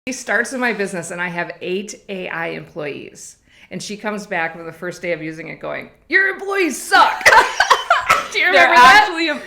She starts in my business and I have 8 AI employees. And she comes back on the first day of using it going, your employees suck. Do you remember that?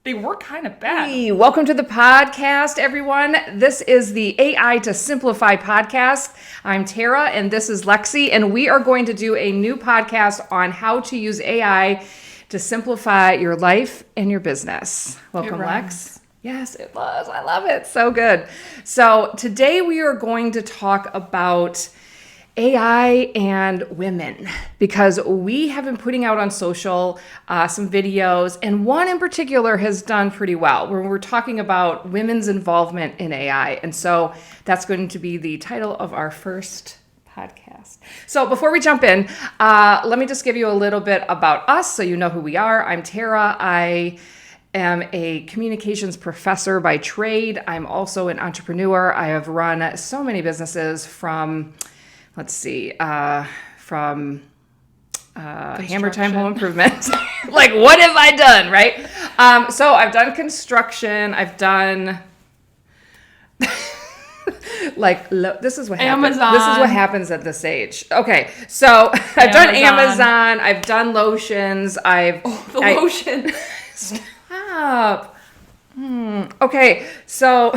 They were kind of bad. Hey, welcome to the podcast, everyone. This is the AI to Simplify podcast. I'm Tara and this is Lexi, and we are going to do a new podcast on how to use AI to simplify your life and your business. Welcome, Lex. Yes, it was. I love it. So good. So today we are going to talk about AI and women, because we have been putting out on social some videos, and one in particular has done pretty well where we're talking about women's involvement in AI. And so that's going to be the title of our first podcast. So before we jump in, let me just give you a little bit about us so you know who we are. I'm Tara. I am a communications professor by trade. I'm also an entrepreneur. I have run so many businesses from Hammer Time Home Improvement. Like, what have I done, right? So I've done construction. I've done this is what happens. Amazon. This is what happens at this age. Okay, so I've done Amazon. I've done lotions. Lotion. Stop. Okay, so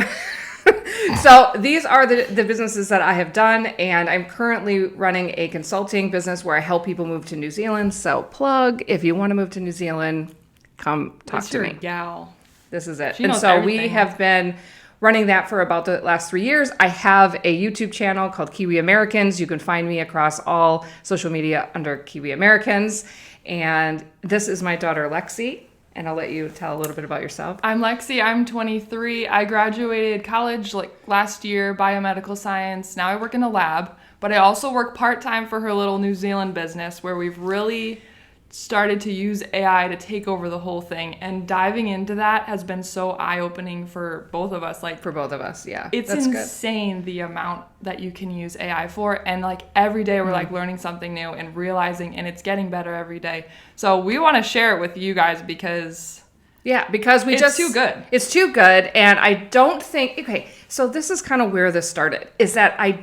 so these are the businesses that I have done, and I'm currently running a consulting business where I help people move to New Zealand. So plug, if you want to move to New Zealand, come talk to me. Gal. This is it. She and knows so everything. We have been running that for about the last 3 years. I have a YouTube channel called Kiwi Americans. You can find me across all social media under Kiwi Americans. And this is my daughter, Lexi. And I'll let you tell a little bit about yourself. I'm Lexi. I'm 23. I graduated college last year, biomedical science. Now I work in a lab, but I also work part-time for her little New Zealand business where we've really started to use AI to take over the whole thing. And diving into that has been so eye-opening for both of us. For both of us, yeah. It's insane the amount that you can use AI for. And every day we're learning something new and realizing, and it's getting better every day. So we want to share it with you guys because it's too good. It's too good. And I don't think, so this is kind of where this started, is that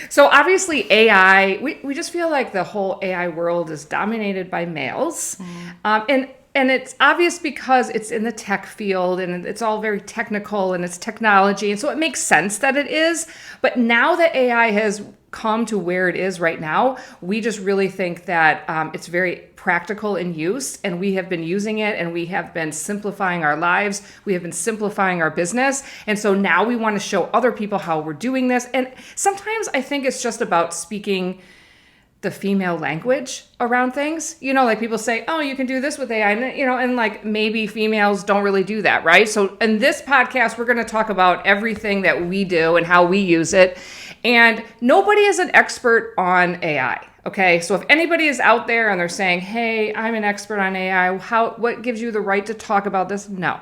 so obviously AI, we just feel like the whole AI world is dominated by males. And it's obvious because it's in the tech field and it's all very technical and it's technology. And so it makes sense that it is. But now that AI has come to where it is right now, we just really think that it's very practical in use, and we have been using it, and we have been simplifying our lives. We have been simplifying our business. And so now we want to show other people how we're doing this. And sometimes I think it's just about speaking the female language around things. People say, oh, you can do this with AI, and maybe females don't really do that, right? So in this podcast, we're going to talk about everything that we do and how we use it. And nobody is an expert on AI. Okay, so if anybody is out there and they're saying, hey, I'm an expert on AI, what gives you the right to talk about this? No,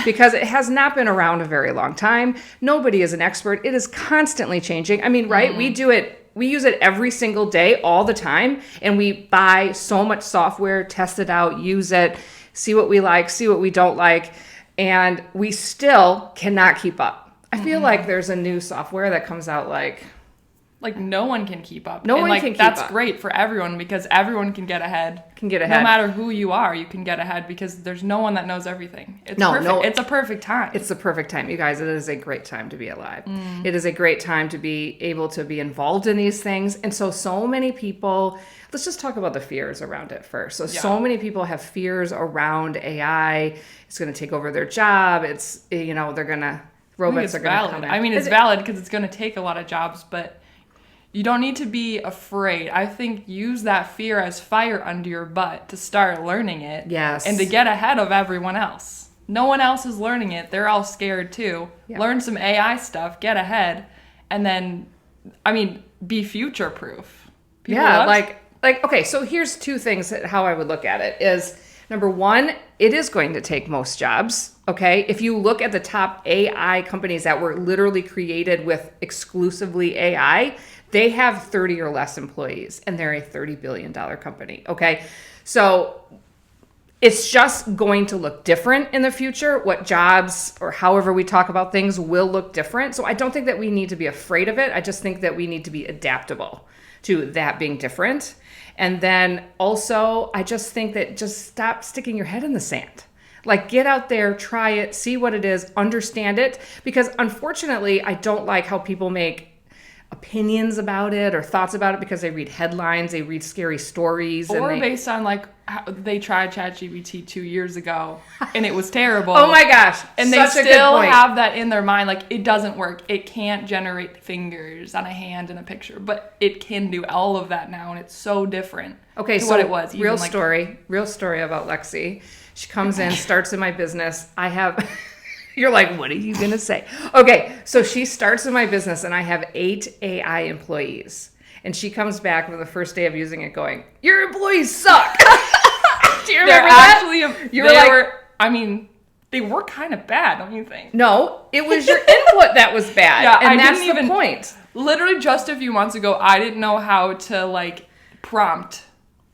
because it has not been around a very long time. Nobody is an expert. It is constantly changing. Right? We use it every single day, all the time, and we buy so much software, test it out, use it, see what we like, see what we don't like, and we still cannot keep up. I feel like there's a new software that comes out no one can keep up. No one can keep that's up. Great for everyone because everyone can get ahead. No matter who you are, you can get ahead because there's no one that knows everything. It's perfect. It's a perfect time. It's the perfect time. You guys, it is a great time to be alive. It is a great time to be able to be involved in these things. And so many people, let's just talk about the fears around it first. So many people have fears around AI. It's going to take over their job. It's, robots are going to come in. It's valid because it's going to take a lot of jobs, but you don't need to be afraid. I think use that fear as fire under your butt to start learning it. Yes. And to get ahead of everyone else. No one else is learning it. They're all scared too. Yeah. Learn some AI stuff, get ahead, and then, be future proof. Okay, so here's 2 things how I would look at it is, number 1, it is going to take most jobs. Okay, if you look at the top AI companies that were literally created with exclusively AI, they have 30 or less employees, and they're a $30 billion company. Okay, so It's just going to look different in the future. What jobs or however we talk about things will look different. So I don't think that we need to be afraid of it. I just think that we need to be adaptable to that being different. And then also, I just think that just stop sticking your head in the sand. Like, get out there, try it, see what it is, understand it. Because unfortunately, I don't like how people make opinions about it or thoughts about it because they read headlines, they read scary stories. Or based on like how they tried ChatGPT 2 years ago and it was terrible. Oh my gosh. And they still have that in their mind. Like, it doesn't work. It can't generate fingers on a hand in a picture, but it can do all of that now. And it's so different to what it was. Real story about Lexi. She comes in, starts in my business. I have... You're like, what are you going to say? Okay, so she starts in my business and I have 8 AI employees. And she comes back on the first day of using it going, your employees suck. Do you remember that? They were kind of bad, don't you think? No, it was your input that was bad. Yeah, and that's the point. Literally just a few months ago, I didn't know how to like prompt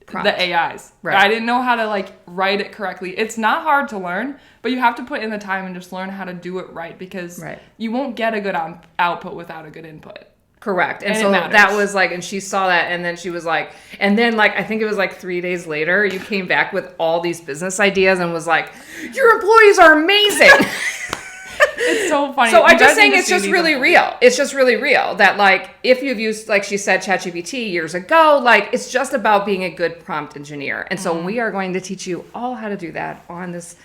the AIs. Right. I didn't know how to like write it correctly. It's not hard to learn, but you have to put in the time and just learn how to do it right because you won't get a good output without a good input. Correct. And so that was like, and she saw that and then she was like, and then like, I think it was like 3 days later, you came back with all these business ideas and was like, your employees are amazing. It's so funny. So I'm just saying it's just really real. It's just really real that like if you've used, like she said, ChatGPT years ago, like it's just about being a good prompt engineer. And so we are going to teach you all how to do that on this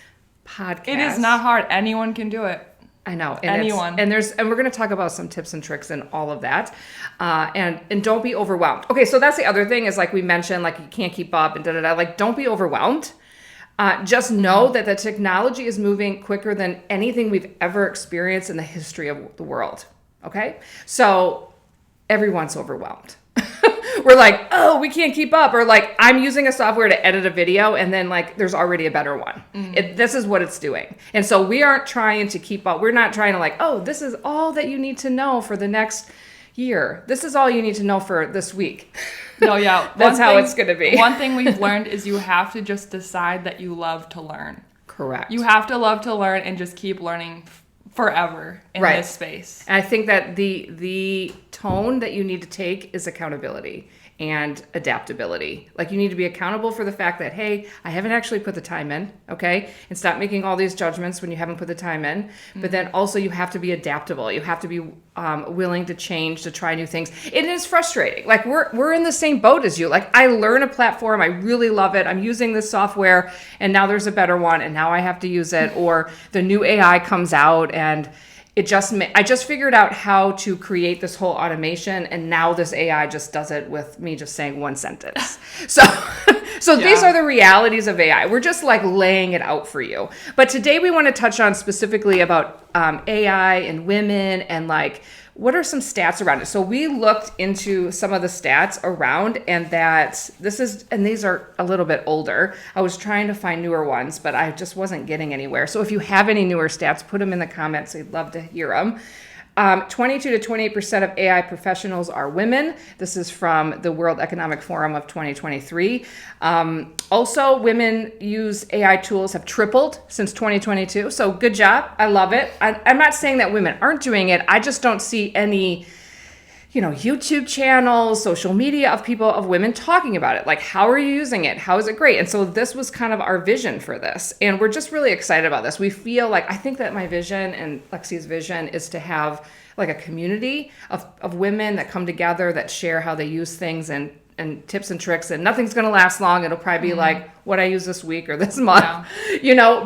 podcast. It is not hard. Anyone can do it. I know. And anyone. And we're going to talk about some tips and tricks and all of that. And don't be overwhelmed. Okay. So that's the other thing is like we mentioned, like you can't keep up and like don't be overwhelmed. Just know that the technology is moving quicker than anything we've ever experienced in the history of the world. Okay? So everyone's overwhelmed. We're like, oh, we can't keep up. Or like, I'm using a software to edit a video and then like, there's already a better one. This is what it's doing. And so we aren't trying to keep up. We're not trying to like, oh, this is all that you need to know for the next year. This is all you need to know for this week. No, yeah. That's how it's going to be. One thing we've learned is you have to just decide that you love to learn. Correct. You have to love to learn and just keep learning forever in this space. And I think that the tone that you need to take is accountability and adaptability. Like you need to be accountable for the fact that, hey, I haven't actually put the time in, okay? And stop making all these judgments when you haven't put the time in. But then also you have to be adaptable. You have to be willing to change, to try new things. It is frustrating. Like we're in the same boat as you. Like I learn a platform, I really love it. I'm using this software and now there's a better one and now I have to use it. Or the new AI comes out and I just figured out how to create this whole automation and now this AI just does it with me just saying one sentence. So these are the realities of AI. We're just like laying it out for you. But today we want to touch on specifically about AI and women and like what are some stats around it. So we looked into some of the stats around and these are a little bit older. I was trying to find newer ones, but I just wasn't getting anywhere. So if you have any newer stats, put them in the comments. We'd love to hear them. 22 to 28% of AI professionals are women. This is from the World Economic Forum of 2023. Also, women use AI tools have tripled since 2022. So good job. I love it. I'm not saying that women aren't doing it. I just don't see any, YouTube channels, social media of women talking about it. Like, how are you using it? How is it great? And so this was kind of our vision for this. And we're just really excited about this. We feel like, I think that my vision and Lexi's vision is to have like a community of women that come together, that share how they use things and tips and tricks, and nothing's going to last long. It'll probably be like what I use this week or this month,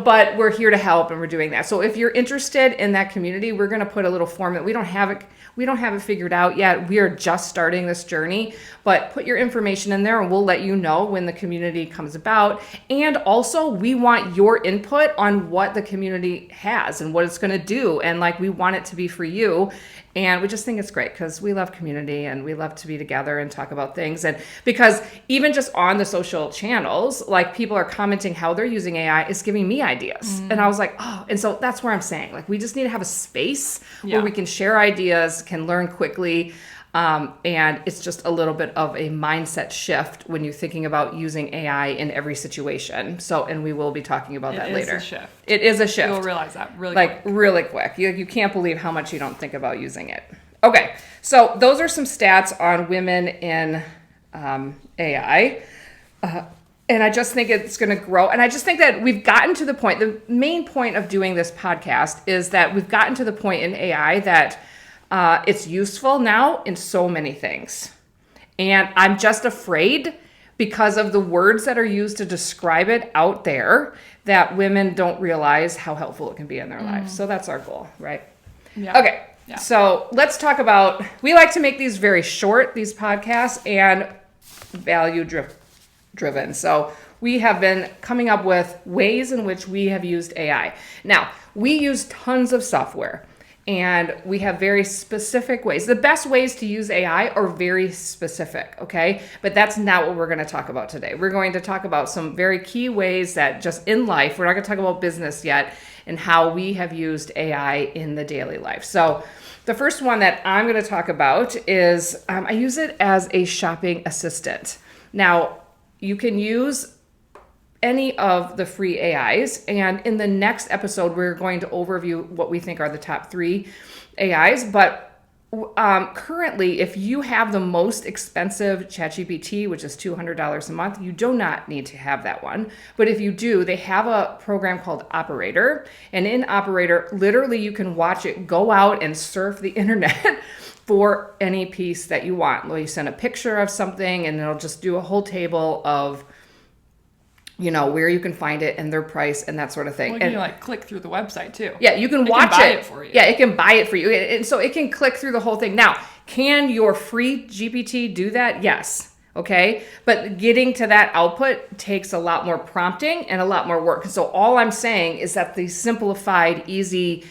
but we're here to help and we're doing that. So if you're interested in that community, we're going to put a little form that we don't have it figured out yet. We are just starting this journey, but put your information in there and we'll let you know when the community comes about. And also we want your input on what the community has and what it's going to do. And like, we want it to be for you. And we just think it's great because we love community and we love to be together and talk about things. And because even just on the social channels, like people are commenting how they're using AI is giving me ideas. And I was like, oh, and so that's where I'm saying, like, we just need to have a space where we can share ideas, can learn quickly. And it's just a little bit of a mindset shift when you're thinking about using AI in every situation. So, and we will be talking about that later. It is a shift. It is a shift. You'll realize that really quick. Really quick. You can't believe how much you don't think about using it. Okay, so those are some stats on women in AI. And I just think it's going to grow. And I just think that we've gotten to the point, the main point of doing this podcast is that we've gotten to the point in AI that it's useful now in so many things. And I'm just afraid because of the words that are used to describe it out there that women don't realize how helpful it can be in their lives. So that's our goal, right? Yeah. Okay. Yeah. So let's talk about, we like to make these very short, these podcasts, and value driven. So we have been coming up with ways in which we have used AI. Now, we use tons of software. And we have very specific ways. The best ways to use AI are very specific, okay? But that's not what we're going to talk about today. We're going to talk about some very key ways that just in life, we're not going to talk about business yet, and how we have used AI in the daily life. So the first one that I'm going to talk about is I use it as a shopping assistant. Now, you can use any of the free AIs. And in the next episode, we're going to overview what we think are the top 3 AIs. But currently, if you have the most expensive ChatGPT, which is $200 a month, you do not need to have that one. But if you do, they have a program called Operator. And in Operator, literally you can watch it go out and surf the internet for any piece that you want. Well, you send a picture of something and it'll just do a whole table of where you can find it and their price and that sort of thing. Well, you can click through the website too. Yeah, you can watch buy it for you. Yeah, it can buy it for you. And so it can click through the whole thing. Now, can your free GPT do that? Yes. Okay. But getting to that output takes a lot more prompting and a lot more work. So all I'm saying is that the simplified, easy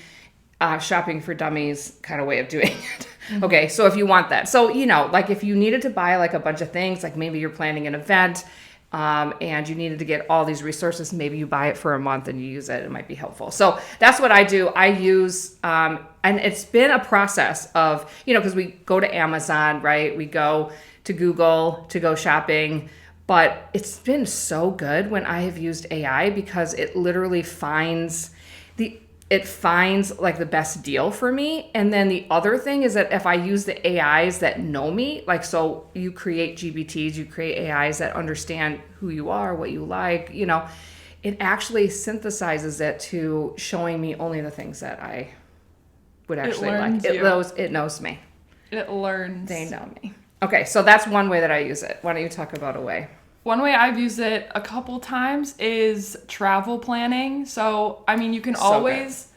shopping for dummies kind of way of doing it. Mm-hmm. Okay. So if you want that. So, if you needed to buy a bunch of things, like maybe you're planning an event, and you needed to get all these resources, maybe you buy it for a month and you use it. It might be helpful. So that's what I do. I use, and it's been a process of, because we go to Amazon, right? We go to Google to go shopping, but it's been so good when I have used AI because it literally finds the best deal for me. And then the other thing is that if I use the AIs that know me, so you create GPTs, you create AIs that understand who you are, what you like, it actually synthesizes it to showing me only the things that I would actually like. It knows me. It learns. They know me. Okay, so that's one way that I use it. Why don't you talk about a way? One way I've used it a couple times is travel planning. So, you can always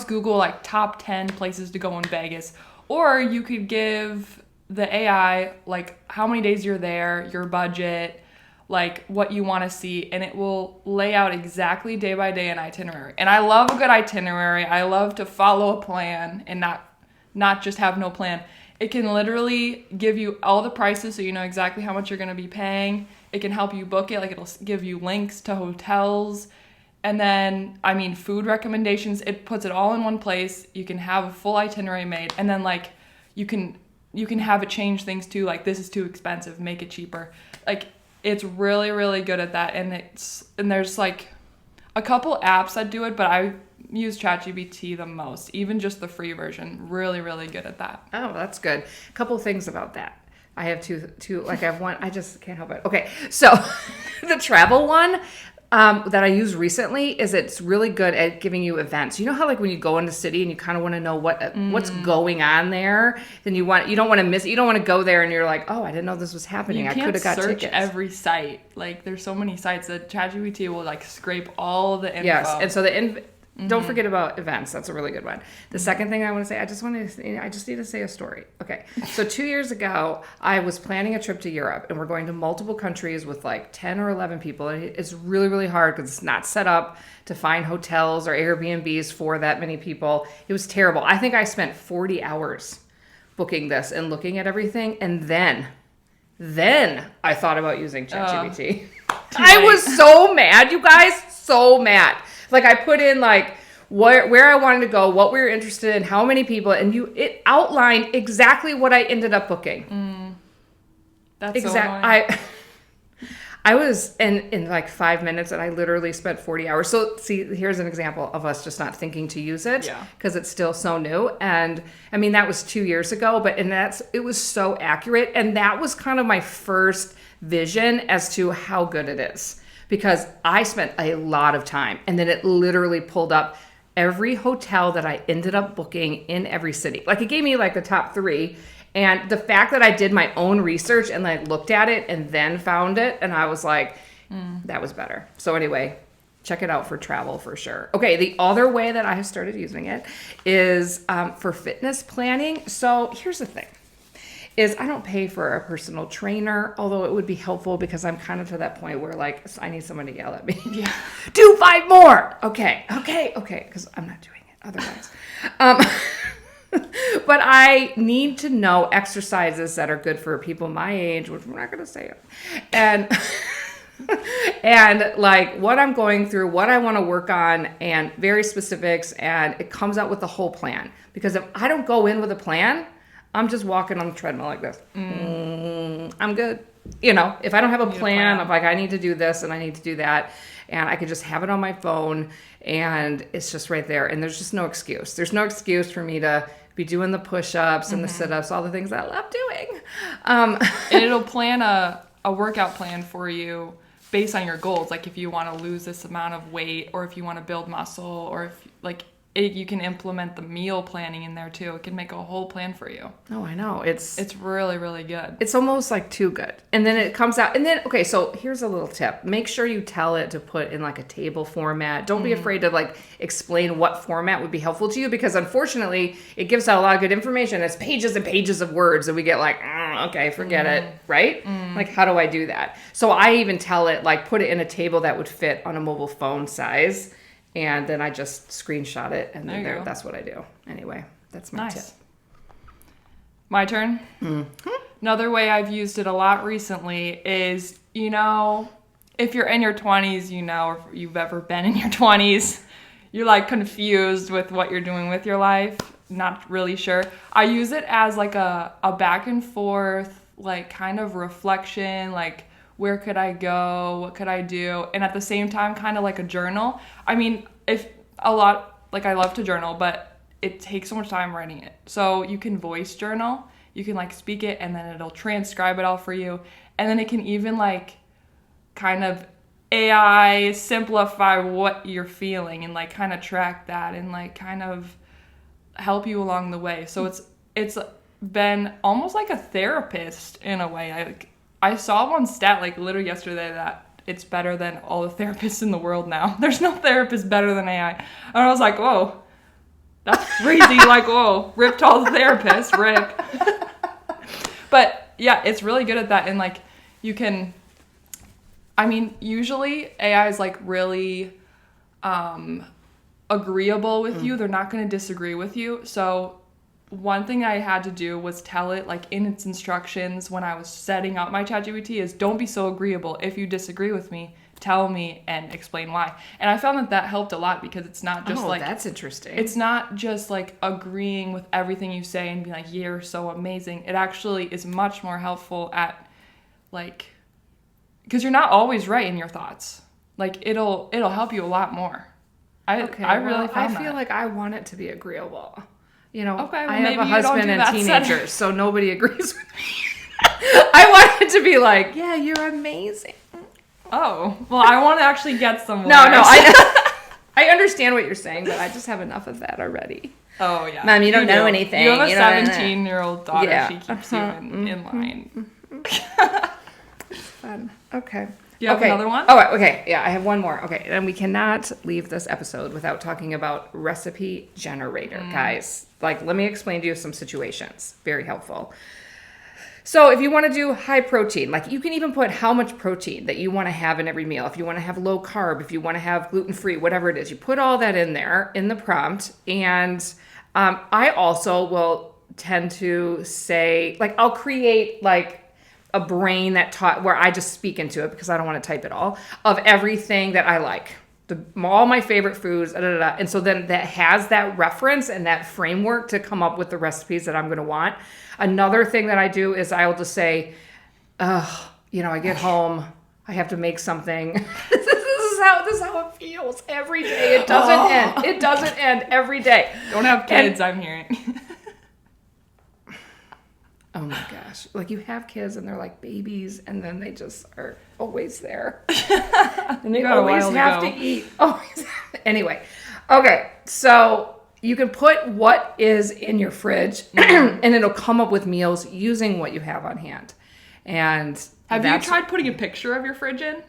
Google top 10 places to go in Vegas, or you could give the AI how many days you're there, your budget, what you want to see, and it will lay out exactly day by day an itinerary. And I love a good itinerary. I love to follow a plan and not just have no plan. It can literally give you all the prices so you know exactly how much you're going to be paying. It can help you book it. It'll give you links to hotels. And then, food recommendations. It puts it all in one place. You can have a full itinerary made. And then, you can have it change things too. This is too expensive. Make it cheaper. It's really, really good at that. And there's, a couple apps that do it, but I use ChatGPT the most. Even just the free version. Really, really good at that. Oh, that's good. A couple things about that. I have two, I have one, I just can't help it. Okay, so the travel one that I used recently is it's really good at giving you events. You know how when you go into the city and you kind of want to know what's going on there, then you don't want to miss it. You don't want to go there and you're like, oh, I didn't know this was happening. I could have got tickets. You can't search every site. There's so many sites that ChatGPT will scrape all the info. Yes, and so don't forget about events. That's a really good one. The second thing I want to say, I just need to say a story. Okay. So 2 years ago, I was planning a trip to Europe and we're going to multiple countries with 10 or 11 people. And it's really, really hard because it's not set up to find hotels or Airbnbs for that many people. It was terrible. I think I spent 40 hours booking this and looking at everything. And then I thought about using ChatGPT. I was so mad, you guys, so mad. I put in where I wanted to go, what we were interested in, how many people, and it outlined exactly what I ended up booking. That's so annoying. I was in like 5 minutes, and I literally spent 40 hours. So see, here's an example of us just not thinking to use it because it's still so new. And I mean, that was 2 years ago, it was so accurate. And that was kind of my first vision as to how good it is, because I spent a lot of time, and then it literally pulled up every hotel that I ended up booking in every city. Like, it gave me like the top 3. And the fact that I did my own research and I looked at it and then found it, and I was like, that was better. So anyway, check it out for travel for sure. Okay, the other way that I have started using it is for fitness planning. So here's the thing, is I don't pay for a personal trainer, although it would be helpful because I'm kind of to that point where like I need someone to yell at me. Yeah. Do 5 more. Okay, because I'm not doing it otherwise. But I need to know exercises that are good for people my age, which we're not going to say it. And like what I'm going through, what I want to work on, and very specifics, and it comes out with the whole plan. Because if I don't go in with a plan, I'm just walking on the treadmill like this. I'm good. If I don't have a plan of like, I need to do this and I need to do that, and I could just have it on my phone and it's just right there. And there's just no excuse. There's no excuse for me to be doing the push-ups and the sit-ups, all the things that I love doing. And it'll plan a workout plan for you based on your goals. Like if you want to lose this amount of weight, or if you want to build muscle, or if like you can implement the meal planning in there too. It can make a whole plan for you. Oh, I know. It's really, really good. It's almost like too good. And then it comes out. And then, okay, so here's a little tip. Make sure you tell it to put in like a table format. Don't be afraid to like explain what format would be helpful to you, because unfortunately it gives out a lot of good information. It's pages and pages of words and we get like, okay, forget it. Right? Like, how do I do that? So I even tell it like, put it in a table that would fit on a mobile phone size. And then I just screenshot it, and then that's what I do. Anyway, that's my tip. My turn? Another way I've used it a lot recently is, if you're in your 20s, or if you've ever been in your 20s, you're like confused with what you're doing with your life, not really sure. I use it as like a back and forth, like kind of reflection, like, where could I go? What could I do? And at the same time, kind of like a journal. I mean, I love to journal, but it takes so much time writing it. So you can voice journal. You can like speak it, and then it'll transcribe it all for you. And then it can even like kind of AI simplify what you're feeling and like kind of track that and like kind of help you along the way. So it's been almost like a therapist in a way. I saw one stat like literally yesterday that it's better than all the therapists in the world now. There's no therapist better than AI. And I was like, whoa, that's crazy. Like, whoa, ripped all the therapists, rip. But yeah, it's really good at that. And like you can, usually AI is like really agreeable with you. They're not going to disagree with you. So one thing I had to do was tell it, like in its instructions when I was setting up my ChatGPT, is don't be so agreeable. If you disagree with me, tell me and explain why. And I found that helped a lot, because it's not just that's interesting. It's not just like agreeing with everything you say and being like, you're so amazing. It actually is much more helpful at like, because you're not always right in your thoughts. Like it'll help you a lot more. I feel like I want it to be agreeable. Okay, well, I have a husband and teenagers, so nobody agrees with me. I want it to be like, yeah, you're amazing. Oh, well, I want to actually get somewhere. No, I understand what you're saying, but I just have enough of that already. Oh, yeah. Mom, you don't know anything. You have a 17-year-old daughter. Yeah. She keeps you in line. Fun. Okay. You have another one? Oh, okay. Yeah, I have one more. Okay, and we cannot leave this episode without talking about recipe generator, guys. Like, let me explain to you some situations. Very helpful. So if you want to do high protein, like you can even put how much protein that you want to have in every meal. If you want to have low carb, if you want to have gluten-free, whatever it is, you put all that in there in the prompt. And I also will tend to say, like, I'll create like a brain that where I just speak into it, because I don't want to type it all, of everything that I like. all my favorite foods, and so then that has that reference and that framework to come up with the recipes that I'm going to want. Another thing that I do is I'll just say, I get home, I have to make something. This is how it feels every day. It doesn't end. It doesn't end every day. Don't have kids, I'm hearing. Oh my gosh. Like you have kids and they're like babies and then they just are always there. And they always have to eat. Always. Anyway. Okay. So you can put what is in your fridge and it'll come up with meals using what you have on hand. And have you tried putting a picture of your fridge in?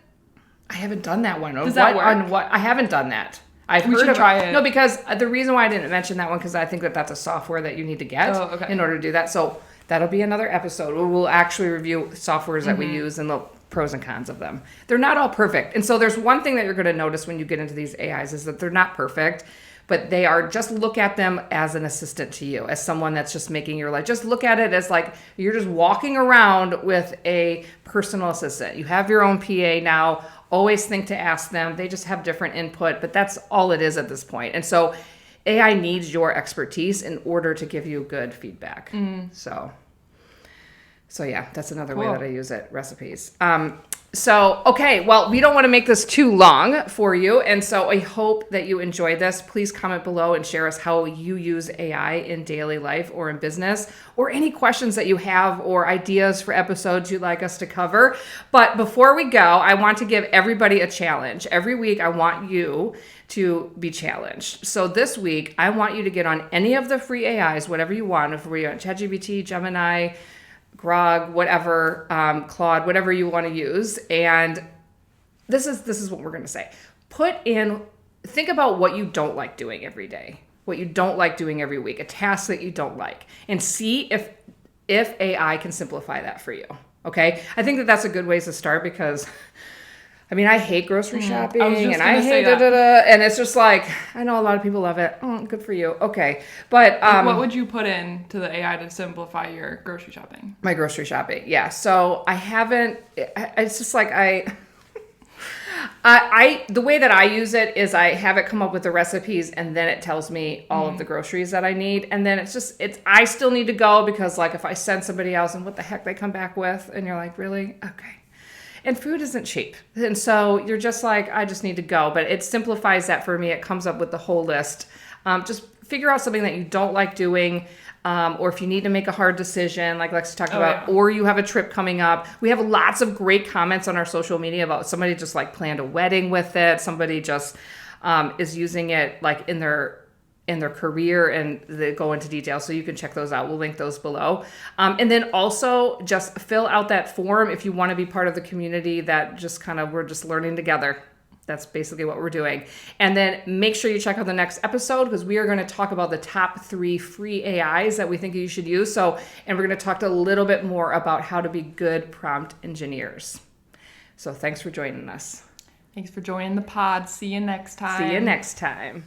I haven't done that one. Does that work? I haven't done that. We should try it. No, because the reason why I didn't mention that one, because I think that's a software that you need to get in order to do that. So that'll be another episode where we'll actually review softwares that we use and the pros and cons of them. They're not all perfect. And so there's one thing that you're going to notice when you get into these AIs is that they're not perfect, but they are, just look at them as an assistant to you, as someone that's just making your life. Just look at it as like you're just walking around with a personal assistant. You have your own PA now. Always think to ask them. They just have different input, but that's all it is at this point. And so AI needs your expertise in order to give you good feedback. So yeah, that's another way that I use it, recipes. Okay, well, we don't want to make this too long for you. And so I hope that you enjoyed this. Please comment below and share us how you use AI in daily life or in business, or any questions that you have or ideas for episodes you'd like us to cover. But before we go, I want to give everybody a challenge. Every week, I want you to be challenged. So this week, I want you to get on any of the free AIs, whatever you want. If we're on ChatGPT, Gemini, Grok, whatever, Claude, whatever you want to use. And this is what we're going to say. Think about what you don't like doing every day, what you don't like doing every week, a task that you don't like, and see if AI can simplify that for you. Okay. I think that's a good way to start because I hate grocery shopping and I hate and it's just like, I know a lot of people love it. Oh, good for you. Okay. But, what would you put in to the AI to simplify your grocery shopping? My grocery shopping. Yeah. So it's just like the way that I use it is I have it come up with the recipes and then it tells me all of the groceries that I need. And then I still need to go because like if I send somebody else and what the heck they come back with and you're like, really? Okay. And food isn't cheap. And so you're just like, I just need to go. But it simplifies that for me. It comes up with the whole list. Just figure out something that you don't like doing, or if you need to make a hard decision, like Lexi talked about, or you have a trip coming up. We have lots of great comments on our social media about somebody just like planned a wedding with it. Somebody just is using it like in their career, and they go into detail. So you can check those out. We'll link those below. And then also just fill out that form if you want to be part of the community that just we're just learning together. That's basically what we're doing. And then make sure you check out the next episode because we are going to talk about the top 3 free AIs that we think you should use. And we're going to talk a little bit more about how to be good prompt engineers. So thanks for joining us. Thanks for joining the pod. See you next time. See you next time.